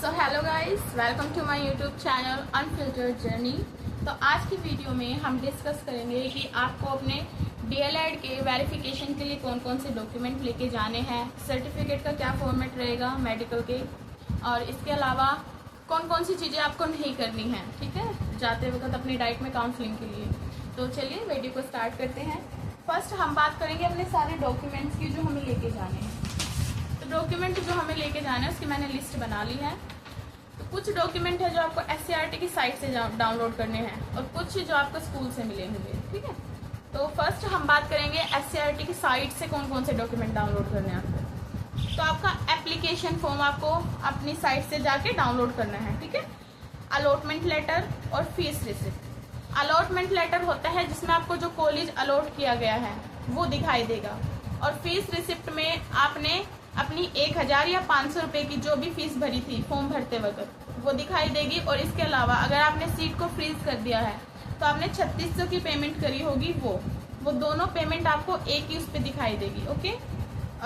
So hello guys, welcome to my YouTube channel unfiltered journey. तो आज की video में हम डिस्कस करेंगे कि आपको अपने डीएलएड के वेरिफिकेशन के लिए कौन कौन से डॉक्यूमेंट लेके जाने हैं, सर्टिफिकेट का क्या फॉर्मेट रहेगा मेडिकल के, और इसके अलावा कौन कौन सी चीज़ें आपको नहीं करनी है, ठीक है, जाते वक्त अपनी डाइट में काउंसलिंग के लिए। तो चलिए वीडियो को स्टार्ट करते हैं। फर्स्ट हम बात करेंगे अपने सारे डॉक्यूमेंट्स की जो हमें लेके जाने हैं। तो डॉक्यूमेंट जो हमें लेके जाना है उसकी मैंने लिस्ट बना ली है। तो कुछ डॉक्यूमेंट है जो आपको एससीईआरटी की साइट से डाउनलोड करने हैं और कुछ जो आपको स्कूल से मिले होंगे, ठीक है। तो फर्स्ट हम बात करेंगे एससीईआरटी की साइट से कौन कौन से डॉक्यूमेंट डाउनलोड करने हैं आपको। तो आपका एप्लीकेशन फॉर्म आपको अपनी साइट से जाके डाउनलोड करना है, ठीक है। अलॉटमेंट लेटर और फीस रिसिप्ट। अलॉटमेंट लेटर होता है जिसमें आपको जो कॉलेज अलॉट किया गया है वो दिखाई देगा, और फीस रिसिप्ट में आपने अपनी 1000 या 500 रुपये की जो भी फीस भरी थी फॉर्म भरते वक्त वो दिखाई देगी। और इसके अलावा अगर आपने सीट को फ्रीज कर दिया है तो आपने 3600 की पेमेंट करी होगी, वो दोनों पेमेंट आपको एक ही उस पर दिखाई देगी, ओके।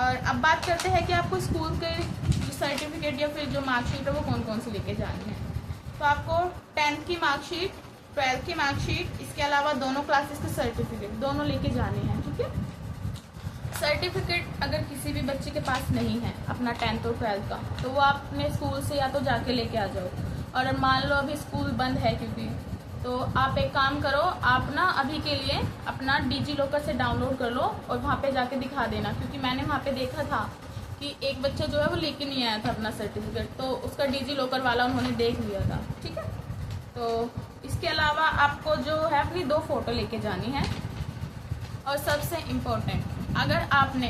और अब बात करते हैं कि आपको स्कूल के जो सर्टिफिकेट या फिर जो मार्कशीट है वो कौन कौन सी लेके जानी है। तो आपको 10th की मार्कशीट, 12th की मार्कशीट, इसके अलावा दोनों क्लासेस के सर्टिफिकेट दोनों लेके जाने हैं, ठीक है। सर्टिफिकेट अगर किसी भी बच्चे के पास नहीं है अपना 10th और 12th का, तो वो आप अपने स्कूल से या तो जाके लेके आ जाओ। और मान लो अभी स्कूल बंद है क्योंकि, तो आप एक काम करो, आप ना अभी के लिए अपना डिजी लॉकर से डाउनलोड कर लो और वहाँ पे जाके दिखा देना, क्योंकि मैंने वहाँ पे देखा था कि एक बच्चा जो है वो लेके नहीं आया था अपना सर्टिफिकेट, तो उसका डिजी लॉकर वाला उन्होंने देख लिया था, ठीक है। तो इसके अलावा आपको जो है अपनी 2 फोटो लेके जानी है। और सबसे इम्पोर्टेंट, अगर आपने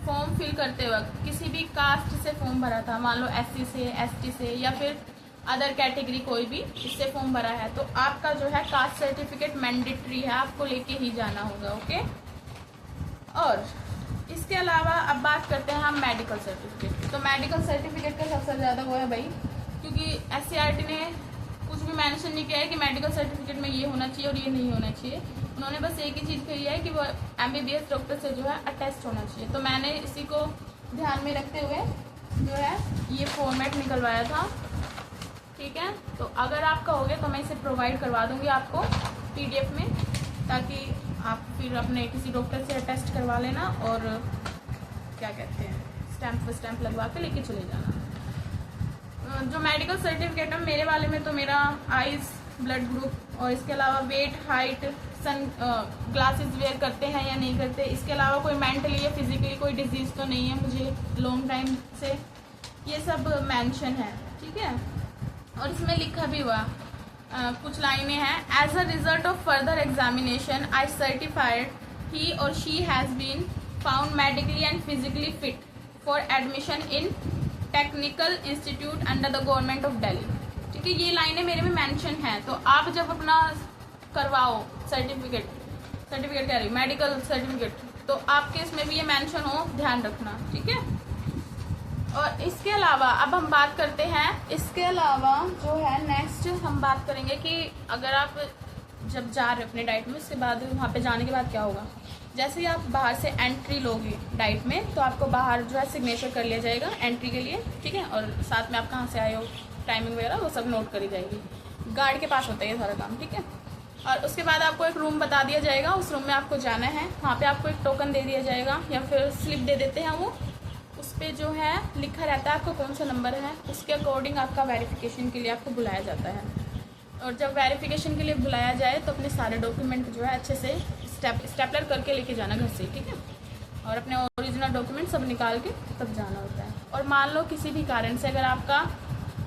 फॉर्म फिल करते वक्त किसी भी कास्ट से फॉर्म भरा था, मान लो एससी से, एसटी से, या फिर अदर कैटेगरी कोई भी इससे फॉर्म भरा है, तो आपका जो है कास्ट सर्टिफिकेट मैंडेटरी है, आपको लेके ही जाना होगा, ओके। और इसके अलावा अब बात करते हैं हम मेडिकल सर्टिफिकेट। तो मेडिकल सर्टिफिकेट का सबसे ज़्यादा वो है भाई, क्योंकि एससीईआरटी ने कुछ भी मेंशन नहीं किया है कि मेडिकल सर्टिफिकेट में ये होना चाहिए और ये नहीं होना चाहिए। उन्होंने बस एक ही चीज़ कही है कि वो MBBS डॉक्टर से जो है अटेस्ट होना चाहिए। तो मैंने इसी को ध्यान में रखते हुए जो है ये फॉर्मेट निकलवाया था, ठीक है। तो अगर आप कहोगे तो मैं इसे प्रोवाइड करवा दूंगी आपको PDF में, ताकि आप फिर अपने किसी डॉक्टर से अटेस्ट करवा लेना और क्या कहते हैं स्टैम्प स्टैम्प लगवा के लेके चले जाना। जो मेडिकल सर्टिफिकेट है मेरे वाले में तो मेरा आइज़, ब्लड ग्रुप और इसके अलावा weight, height, sunglasses wear करते हैं या नहीं करते, इसके अलावा कोई मेंटली या फिजिकली कोई डिजीज़ तो नहीं है मुझे लॉन्ग टाइम से, ये सब मेंशन है, ठीक है। और इसमें लिखा भी हुआ कुछ लाइनें हैं। As a result of further examination I certified he और she has been found medically and physically fit for admission in technical institute under the government of Delhi, ठीक है। ये लाइनें मेरे में मेंशन हैं। तो आप जब अपना करवाओ सर्टिफिकेट कह रही मेडिकल सर्टिफिकेट, तो आपके इसमें भी ये मेंशन हो, ध्यान रखना, ठीक है। और इसके अलावा अब हम बात करते हैं, इसके अलावा जो है नेक्स्ट हम बात करेंगे कि अगर आप जब जा रहे हो अपने डाइट में, उसके बाद वहाँ पे जाने के बाद क्या होगा। जैसे ही आप बाहर से एंट्री लोगे डाइट में, तो आपको बाहर जो है सिग्नेचर कर लिया जाएगा एंट्री के लिए, ठीक है। और साथ में आप कहाँ से आए हो, टाइमिंग वगैरह वो सब नोट करी जाएगी। गार्ड के पास होता है ये सारा काम, ठीक है। और उसके बाद आपको एक रूम बता दिया जाएगा, उस रूम में आपको जाना है, वहाँ पे आपको एक टोकन दे दिया जाएगा या फिर स्लिप दे देते हैं वो, उस पर जो है लिखा रहता है आपको कौन सा नंबर है, उसके अकॉर्डिंग आपका वेरिफिकेशन के लिए आपको बुलाया जाता है। और जब वेरिफिकेशन के लिए बुलाया जाए तो अपने सारे डॉक्यूमेंट जो है अच्छे से स्टेपलर करके लेके जाना घर से, ठीक है। और अपने ओरिजिनल डॉक्यूमेंट सब निकाल के तब जाना होता है। और मान लो किसी भी कारण से अगर आपका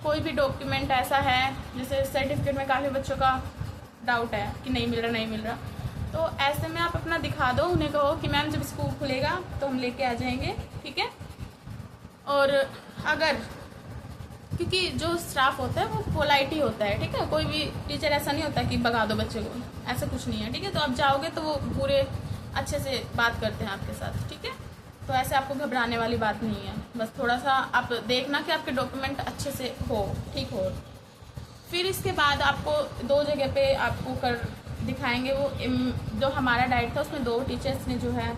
कोई भी डॉक्यूमेंट ऐसा है, जैसे सर्टिफिकेट में काफ़ी बच्चों का डाउट है कि नहीं मिल रहा, तो ऐसे में आप अपना दिखा दो, उन्हें कहो कि मैम जब स्कूल खुलेगा तो हम लेके आ जाएंगे, ठीक है। और अगर, क्योंकि जो स्टाफ होता है वो पोलाइट ही होता है, ठीक है, कोई भी टीचर ऐसा नहीं होता कि भगा दो बच्चे को, ऐसा कुछ नहीं है, ठीक है। तो आप जाओगे तो वो पूरे अच्छे से बात करते हैं आपके साथ, ठीक है। तो ऐसे आपको घबराने वाली बात नहीं है, बस थोड़ा सा आप देखना कि आपके डॉक्यूमेंट अच्छे से हो, ठीक हो। फिर इसके बाद आपको 2 जगह पे आपको कर दिखाएंगे। वो जो हमारा डाइट था उसमें 2 टीचर्स ने जो है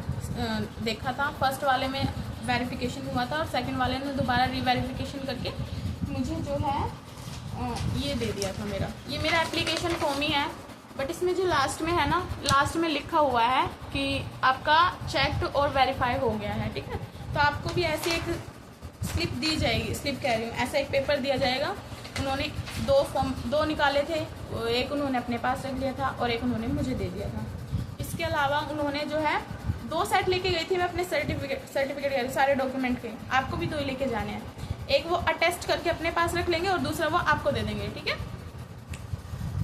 देखा था। फर्स्ट वाले में वेरिफिकेशन हुआ था और सेकंड वाले ने दोबारा रीवेरिफिकेशन करके मुझे जो है ये दे दिया था ये मेरा एप्लीकेशन फॉर्म ही है, बट इसमें जो लास्ट में है ना, लास्ट में लिखा हुआ है कि आपका चेक्ड और वेरीफाई हो गया है, ठीक है। तो आपको भी ऐसी एक स्लिप दी जाएगी, स्लिप कह रही हूँ, ऐसा एक पेपर दिया जाएगा। उन्होंने 2 फॉर्म 2 निकाले थे, एक उन्होंने अपने पास रख लिया था और एक उन्होंने मुझे दे दिया था। इसके अलावा उन्होंने जो है 2 सेट लेके गई थी मैं अपने सर्टिफिकेट सारे डॉक्यूमेंट के। आपको भी 2 ही लेके जाने हैं, एक वो अटेस्ट करके अपने पास रख लेंगे और दूसरा वो आपको दे देंगे, ठीक है।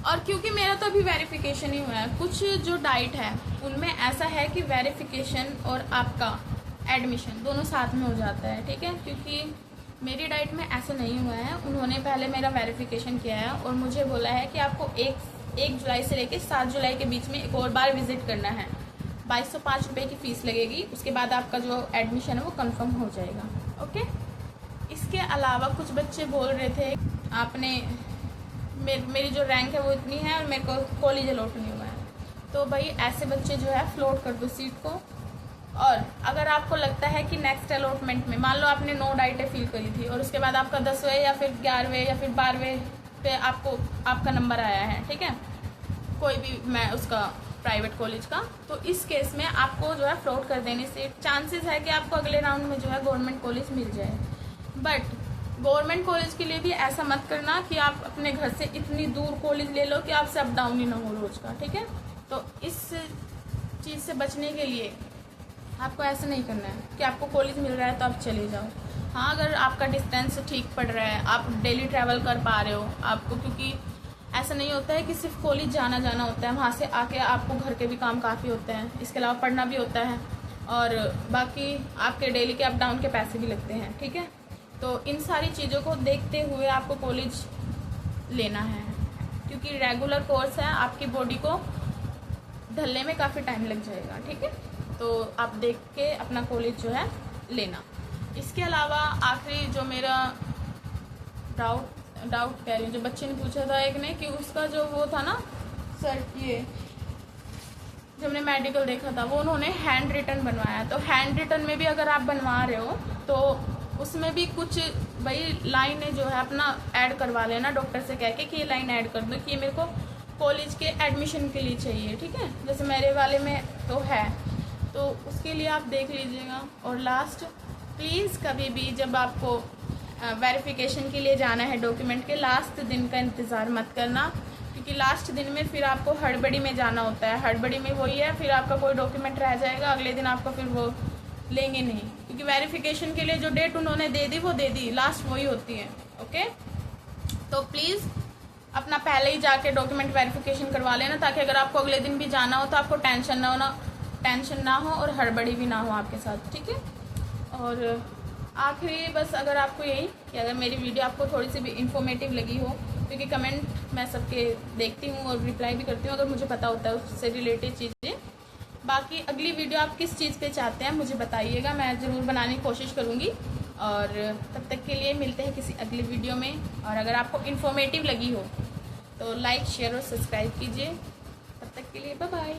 और क्योंकि मेरा तो अभी वेरिफिकेशन ही हुआ है, कुछ जो डाइट है उनमें ऐसा है कि वेरिफिकेशन और आपका एडमिशन दोनों साथ में हो जाता है, ठीक है। क्योंकि मेरी डाइट में ऐसा नहीं हुआ है, उन्होंने पहले मेरा वेरिफिकेशन किया है और मुझे बोला है कि आपको 1 जुलाई से लेकर 7 जुलाई के बीच में एक और बार विजिट करना है। 2205 रुपये की फ़ीस लगेगी, उसके बाद आपका जो एडमिशन है वो कंफर्म हो जाएगा, ओके। इसके अलावा कुछ बच्चे बोल रहे थे आपने मेरी जो रैंक है वो इतनी है और मेरे को कॉलेज अलॉट नहीं हुआ है। तो भाई ऐसे बच्चे जो है फ्लोट कर दो सीट को। और अगर आपको लगता है कि नेक्स्ट अलॉटमेंट में, मान लो आपने 9 डाइटें फिल करी थी और उसके बाद आपका 10वें या फिर 11वें या फिर 12वें पे आपका नंबर आया है, ठीक है, कोई भी मैं उसका प्राइवेट कॉलेज का, तो इस केस में आपको जो है फ्लोट कर देने से चांसेस है कि आपको अगले राउंड में जो है गवर्नमेंट कॉलेज मिल जाए। बट गवर्नमेंट कॉलेज के लिए भी ऐसा मत करना कि आप अपने घर से इतनी दूर कॉलेज ले लो कि आपसे अप डाउन ही ना हो रोज का, ठीक है। तो इस चीज़ से बचने के लिए आपको ऐसा नहीं करना है कि आपको कॉलेज मिल रहा है तो आप चले जाओ। हाँ, अगर आपका डिस्टेंस ठीक पड़ रहा है, आप डेली ट्रैवल कर पा रहे हो आपको, क्योंकि ऐसा नहीं होता है कि सिर्फ कॉलेज जाना होता है, वहाँ से आके आपको घर के भी काम काफ़ी होते हैं, इसके अलावा पढ़ना भी होता है और बाकी आपके डेली के अप डाउन के पैसे भी लगते हैं, ठीक है। तो इन सारी चीज़ों को देखते हुए आपको कॉलेज लेना है, क्योंकि रेगुलर कोर्स है, आपकी बॉडी को ढलने में काफ़ी टाइम लग जाएगा, ठीक है। तो आप देख के अपना कॉलेज जो है लेना। इसके अलावा आखिरी जो मेरा डाउट कह रही हूँ, जो बच्चे ने पूछा था एक ने, कि उसका जो वो था ना सर, ये जब हमने मेडिकल देखा था वो उन्होंने हैंड रिटन बनवाया। तो हैंड रिटन में भी अगर आप बनवा रहे हो तो उसमें भी कुछ भाई लाइनें जो है अपना ऐड करवा लेना डॉक्टर से कह के कि ये लाइन ऐड कर दो कि ये मेरे को कॉलेज के एडमिशन के लिए चाहिए, ठीक है। जैसे मेरे वाले में तो है, तो उसके लिए आप देख लीजिएगा। और लास्ट, प्लीज़ कभी भी जब आपको वेरिफिकेशन के लिए जाना है डॉक्यूमेंट के, लास्ट दिन का इंतज़ार मत करना, क्योंकि लास्ट दिन में फिर आपको हड़बड़ी में जाना होता है। हड़बड़ी में वही है, फिर आपका कोई डॉक्यूमेंट रह जाएगा, अगले दिन आपका फिर वो लेंगे नहीं, क्योंकि वेरिफिकेशन के लिए जो डेट उन्होंने दे दी वो दे दी, लास्ट वही होती है, ओके। तो प्लीज़ अपना पहले ही जाके डॉक्यूमेंट वेरिफिकेशन करवा लेना, ताकि अगर आपको अगले दिन भी जाना हो तो आपको टेंशन ना हो और हड़बड़ी भी ना हो आपके साथ, ठीक है। और आखिरी बस अगर आपको यही कि अगर मेरी वीडियो आपको थोड़ी सी भी इंफॉर्मेटिव लगी हो, क्योंकि कमेंट मैं सबके देखती हूँ और रिप्लाई भी करती हूँ अगर मुझे पता होता है उससे रिलेटेड चीज़ें। बाकी अगली वीडियो आप किस चीज़ पे चाहते हैं मुझे बताइएगा, मैं ज़रूर बनाने की कोशिश करूँगी। और तब तक के लिए मिलते हैं किसी अगली वीडियो में। और अगर आपको इन्फॉर्मेटिव लगी हो तो लाइक, शेयर और सब्सक्राइब कीजिए। तब तक के लिए बाय बाय।